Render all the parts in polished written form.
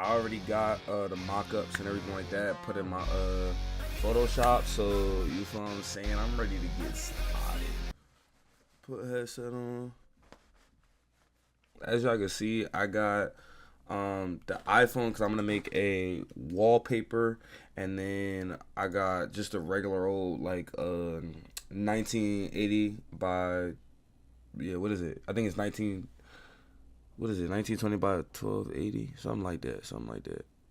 I already got the mock-ups and everything like that put in my Photoshop, so you feel what I'm saying? I'm ready to get started. Put headset on. As y'all can see, I got the iPhone because I'm gonna make a wallpaper, and then I got just a regular old 1980 by what is it? I think it's 1920 by 1280, something like that.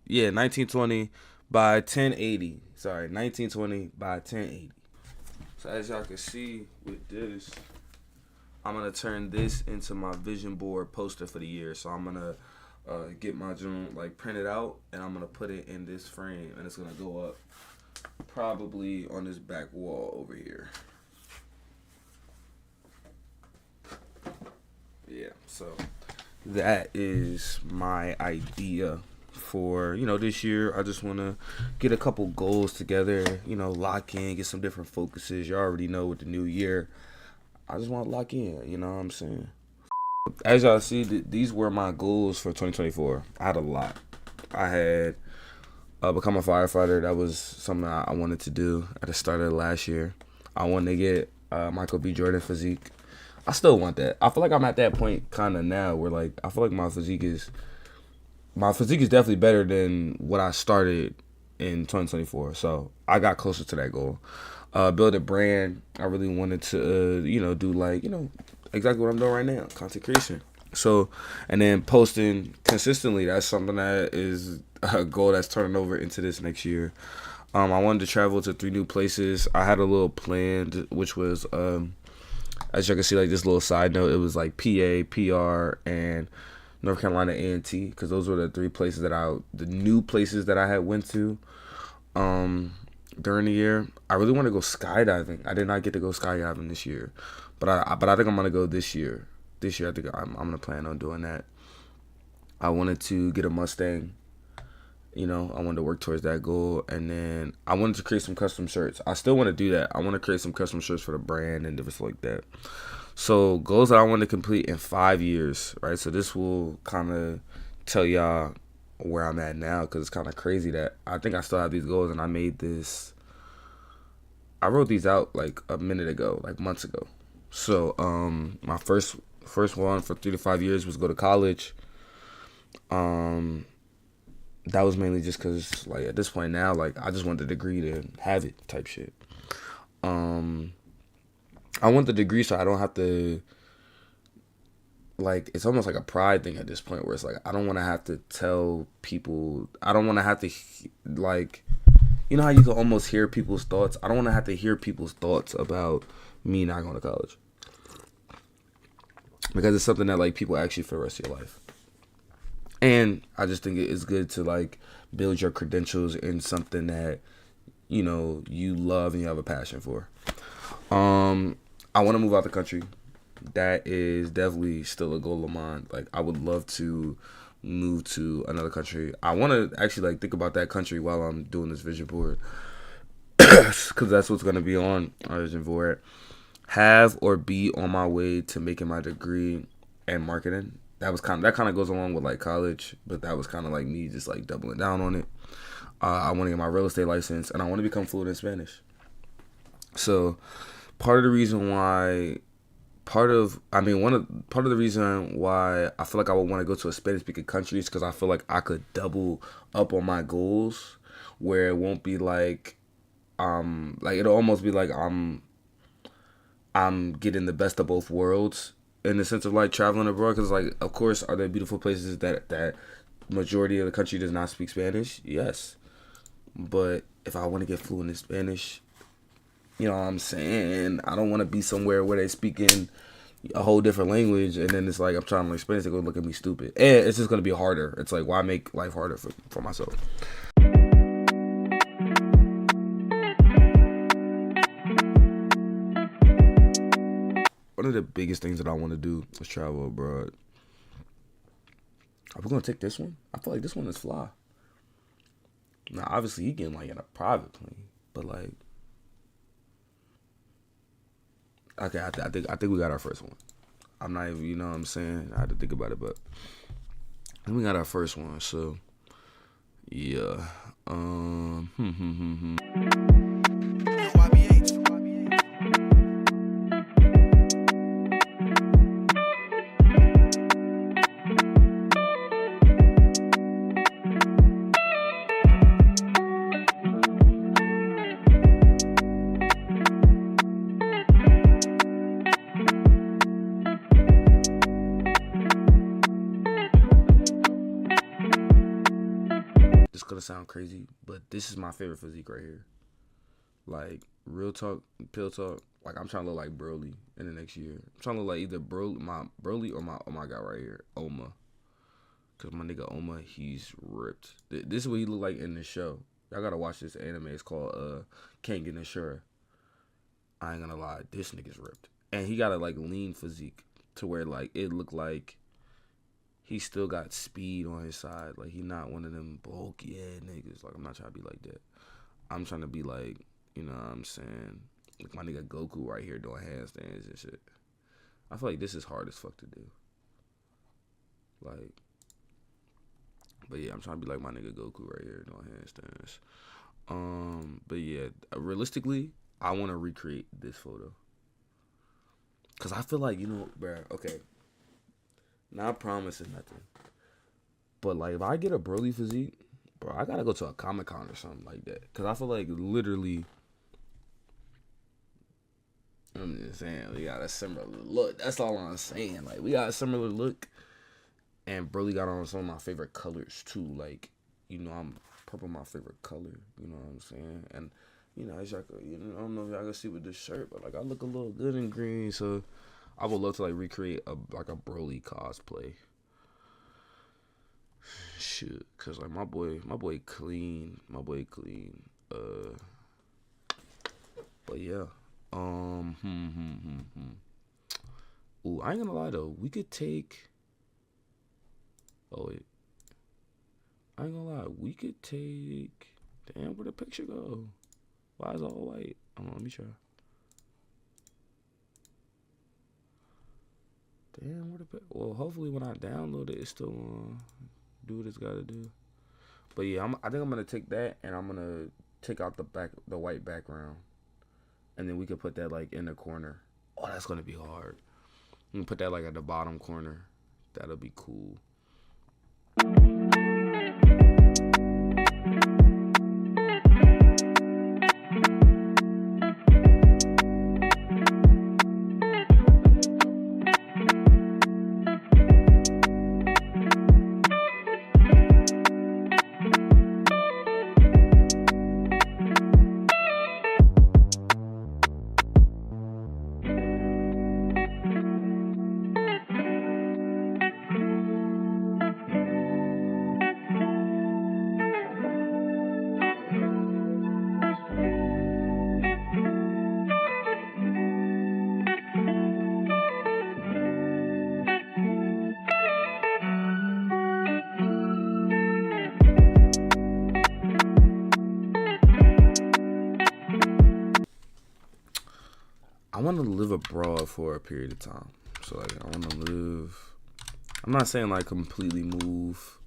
Yeah, 1920 by 1080. Sorry, 1920 by 1080. So as y'all can see with this, I'm gonna turn this into my vision board poster for the year. So I'm gonna get my joint printed out, and I'm gonna put it in this frame, and it's gonna go up probably on this back wall over here. Yeah, so that is my idea for this year. I just want to get a couple goals together, lock in, get some different focuses. You already know with the new year, I just want to lock in, you know what I'm saying? As y'all see, these were my goals for 2024. I had a lot. I had become a firefighter. That was something I wanted to do at the start of last year. I wanted to get Michael B. Jordan physique. I still want that. I feel like I'm at that point kind of now where I feel like my physique is definitely better than what I started in 2024. So I got closer to that goal. Build a brand. I really wanted to do exactly what I'm doing right now, content creation. So, and then posting consistently. That's something that is a goal that's turning over into this next year. I wanted to travel to 3 new places. I had a little plan, which was as you can see, this little side note, it was PA, PR, and North Carolina A&T, because those were the 3 places the new places that I had went to during the year. I really want to go skydiving. I did not get to go skydiving this year, but I think I'm gonna go this year. This year, I think I'm gonna plan on doing that. I wanted to get a Mustang. I wanted to work towards that goal, and then I wanted to create some custom shirts. I still want to do that. I want to create some custom shirts for the brand and different stuff like that. So goals that I want to complete in 5 years, right? So this will kind of tell y'all where I'm at now, because it's kind of crazy that I think I still have these goals, and I wrote these out a minute ago, months ago. So my first one for 3 to 5 years was go to college. That was mainly just because, at this point now, I just want the degree to have it type shit. I want the degree so I don't have to, it's almost like a pride thing at this point where it's I don't want to have to tell people, I don't want to have to, you know how you can almost hear people's thoughts? I don't want to have to hear people's thoughts about me not going to college. Because it's something that, people actually for the rest of your life. And I just think it's good to build your credentials in something that you love and you have a passion for. I want to move out the country. That is definitely still a goal of mine. I would love to move to another country. I want to actually think about that country while I'm doing this vision board, because that's what's going to be on our vision board. Have or be on my way to making my degree in marketing. That kind of goes along with college, but that was kind of me just doubling down on it. I want to get my real estate license, and I want to become fluent in Spanish. So part of the reason why I feel like I would want to go to a Spanish speaking country is because I feel like I could double up on my goals, where it won't be it'll almost be I'm getting the best of both worlds, in the sense of traveling abroad, because of course, are there beautiful places that majority of the country does not speak Spanish? Yes, but if I want to get fluent in Spanish, you know what I'm saying, I don't want to be somewhere where they speak in a whole different language, and then it's I'm trying to learn Spanish, they go look at me stupid, and it's just gonna be harder. It's why make life harder for myself? One of the biggest things that I want to do is travel abroad. Are we going to take this one? I feel like this one is fly. Now, obviously, he getting in a private plane, but okay, I think we got our first one. I'm not even, you know what I'm saying? I had to think about it, but we got our first one. So Yeah. This gonna sound crazy, but this is my favorite physique right here. Like real talk, pill talk. Like I'm trying to look like Broly in the next year. I'm trying to look like either Broly or my guy right here, Oma. Cause my nigga Oma, he's ripped. This is what he look like in the show. Y'all gotta watch this anime. It's called Kengan Ashura. I ain't gonna lie, this nigga's ripped, and he got a like lean physique to where like it look like he still got speed on his side. Like he not one of them bulky ass niggas. Like I'm not trying to be like that. I'm trying to be like, you know what I'm saying? Like my nigga Goku right here doing handstands and shit. I feel like this is hard as fuck to do. Like, but yeah, I'm trying to be like my nigga Goku right here doing handstands. But yeah, realistically, I want to recreate this photo. Cause I feel like, you know, bruh, okay, not promising nothing. But like if I get a Broly physique, bro, I gotta go to a Comic-Con or something like that. Cause I feel like literally, I'm just saying, we got a similar look. That's all I'm saying. Like we got a similar look. And Broly got on some of my favorite colors too. Like, you know, I'm purple my favorite color. You know what I'm saying? And you know, as y'all could, you know, I don't know if y'all can see with this shirt, but like I look a little good in green. So I would love to like recreate a Broly cosplay. Shit, cause like my boy clean. But yeah. Ooh, I ain't gonna lie though. We could take. Oh wait. I ain't gonna lie. We could take. Damn, where'd the picture go? Why is it all white? Hold on, let me try. Damn, where the well, hopefully when I download it, it's still do what it's gotta do. But yeah, I think I'm gonna take that and I'm gonna take out the white background, and then we could put that like in the corner. Oh, that's gonna be hard. We can put that like at the bottom corner. That'll be cool. I want to live abroad for a period of time. So like I want to live. I'm not saying like completely move.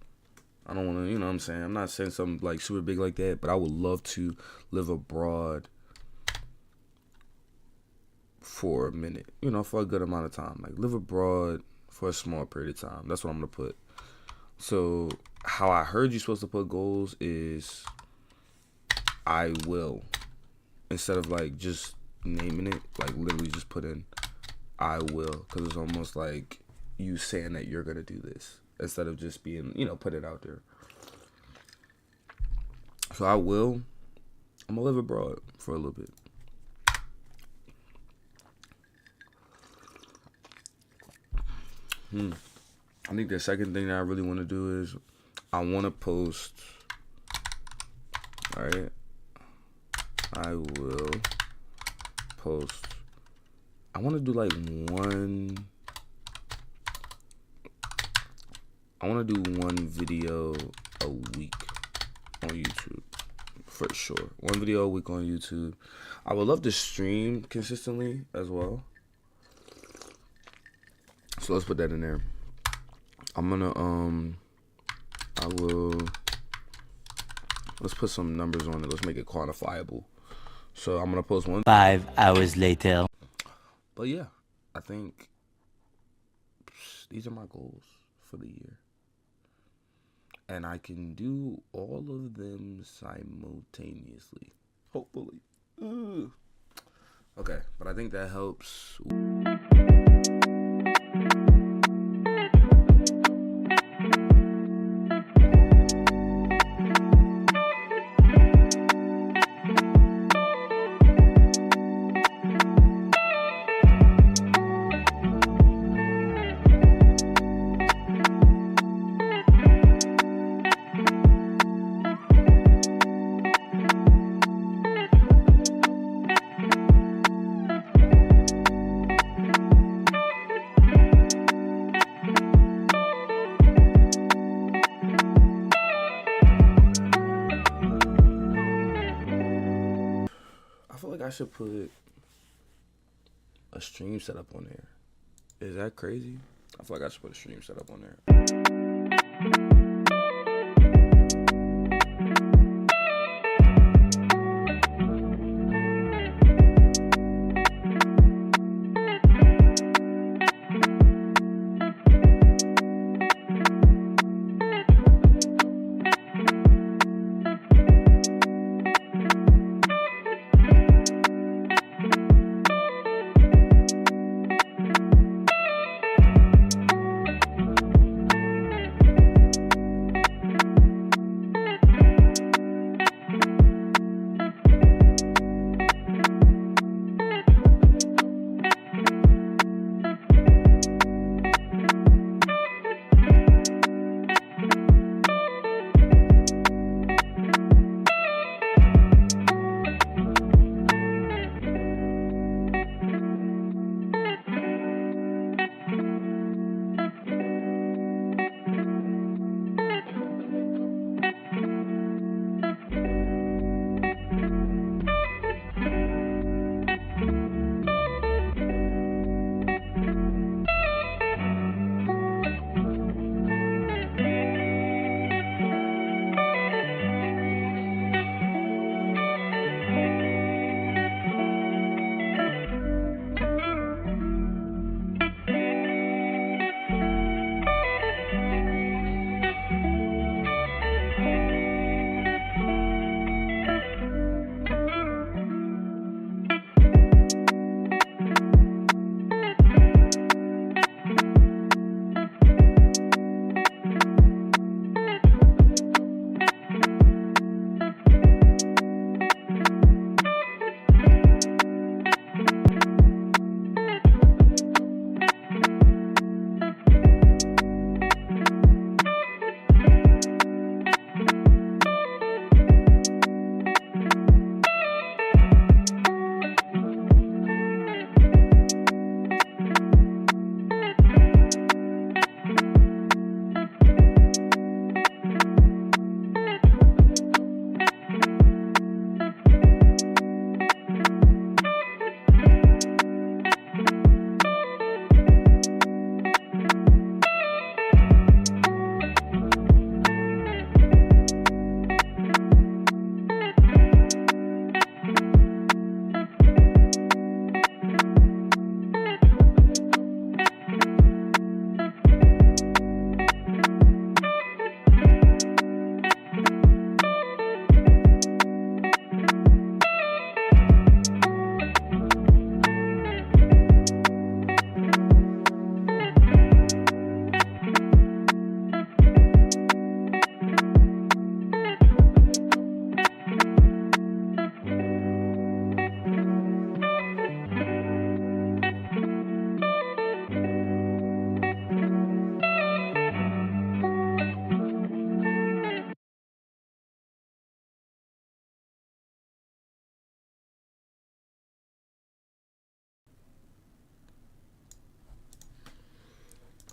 I don't want to, you know what I'm saying? I'm not saying something like super big like that, but I would love to live abroad for a minute, you know, for a good amount of time. Like live abroad for a small period of time. That's what I'm going to put. So how I heard you're supposed to put goals is I will. Instead of like just naming it, like literally just put in I will, because it's almost like you saying that you're gonna do this instead of just being, you know, put it out there. So I'm gonna live abroad for a little bit. I think the second thing that I really want to do is I want to post. All right, I will post. I want to do like I want to do one video a week on YouTube for sure. One video a week on YouTube. I would love to stream consistently as well. So let's put that in there. I'm gonna I will let's put some numbers on it. Let's make it quantifiable. So I'm gonna post one. 5 hours later. But yeah, I think these are my goals for the year, and I can do all of them simultaneously. Hopefully. Okay, but I think that helps. I feel like I should put a stream setup on there. Is that crazy? I feel like I should put a stream setup on there.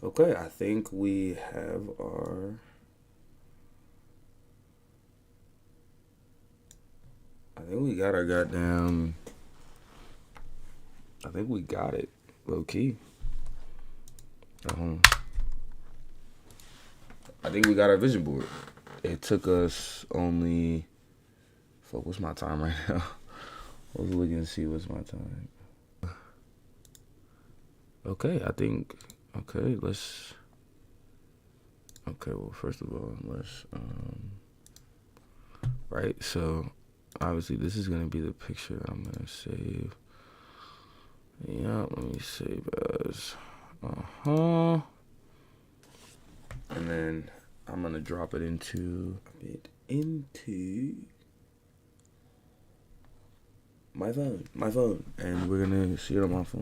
Okay, I think we have our. I think we got our goddamn. I think we got it, low key. I think we got our vision board. It took us only Fuck, what's my time right now? I was looking to see what's my time. Okay, I think. Okay, let's. Okay, well, first of all, let's. Right, so obviously this is gonna be the picture I'm gonna save. Yeah, let me save as. And then I'm gonna drop it into my phone, and we're gonna see it on my phone.